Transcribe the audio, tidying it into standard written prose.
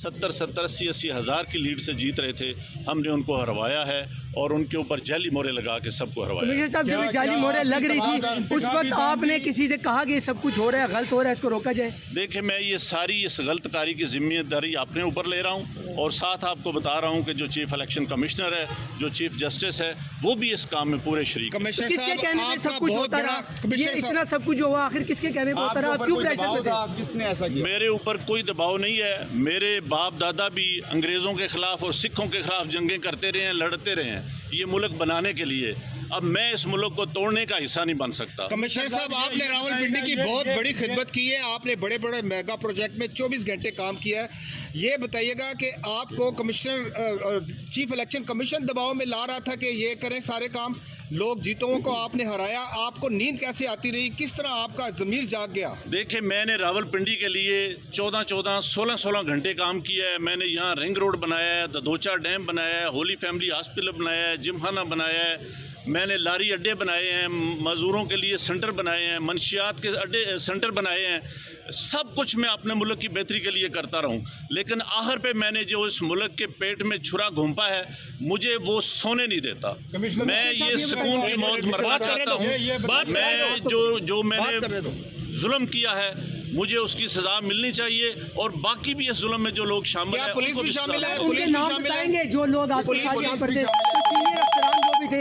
70-80 ہزار کی لیڈ سے جیت رہے تھے. ہم نے ان کو ہروایا ہے اور ان کے اوپر جعلی مہریں لگا کے سب کو ہروایا. کمشنر صاحب جب جعلی مہریں لگ رہی تھی اس وقت آپ نے کسی سے کہا کہ یہ سب کچھ ہو رہا ہے، غلط ہو رہا ہے، اس کو روکا جائے؟ دیکھیں میں یہ ساری اس غلط کاری کی ذمہ داری اپنے اوپر لے رہا ہوں اور ساتھ آپ کو بتا رہا ہوں کہ جو چیف الیکشن کمشنر ہے، جو چیف جسٹس ہے، وہ بھی اس کام میں پورے شریک ہیں. کس کے کہنے پہ سب کچھ ہوتا رہا؟ یہ اتنا سب کچھ ہوا آخر کس کے کہنے پہ ہوتا رہا؟ آپ کیوں پریشر میں تھے؟ کس نے ایسا کیا؟ میرے اوپر کوئی دباؤ نہیں ہے. میرے باپ دادا بھی انگریزوں کے خلاف اور سکھوں کے خلاف جنگیں کرتے رہے ہیں، لڑتے رہے ہیں یہ ملک بنانے کے لیے. اب میں اس ملک کو توڑنے کا حصہ نہیں بن سکتا. کمشنر صاحب آپ نے راولپنڈی کی بہت بڑی خدمت کی ہے، آپ نے بڑے بڑے میگا پروجیکٹ میں 24 گھنٹے کام کیا ہے. یہ بتائیے گا کہ آپ کو کمشنر چیف الیکشن کمیشن دباؤ میں لا رہا تھا کہ یہ کریں سارے کام، لوگ جیتوں کو آپ نے ہرایا، آپ کو نیند کیسے آتی رہی؟ کس طرح آپ کا ضمیر جاگ گیا؟ دیکھیں میں نے راولپنڈی کے لیے 16 گھنٹے کام کیا ہے. میں نے یہاں رنگ روڈ بنایا ہے، دوچا ڈیم بنایا ہے، ہولی فیملی ہاسپٹل بنایا ہے، جم خانہ بنایا ہے، میں نے لاری اڈے بنائے ہیں، مزدوروں کے لیے سینٹر بنائے ہیں، منشیات کے اڈے سینٹر بنائے ہیں. سب کچھ میں اپنے ملک کی بہتری کے لیے کرتا رہوں، لیکن آخر پہ میں نے جو اس ملک کے پیٹ میں چھرا گھونپا ہے مجھے وہ سونے نہیں دیتا. میں یہ سکون کی موت مرنا چاہتا ہوں. میں جو میں نے ظلم کیا ہے مجھے اس کی سزا ملنی چاہیے اور باقی بھی اس ظلم میں جو لوگ شامل ہیں پولیس بھی شامل ہے؟ ان کے نام بتائیں گے جو لوگ آپ کے ساتھ یہاں پر تھے؟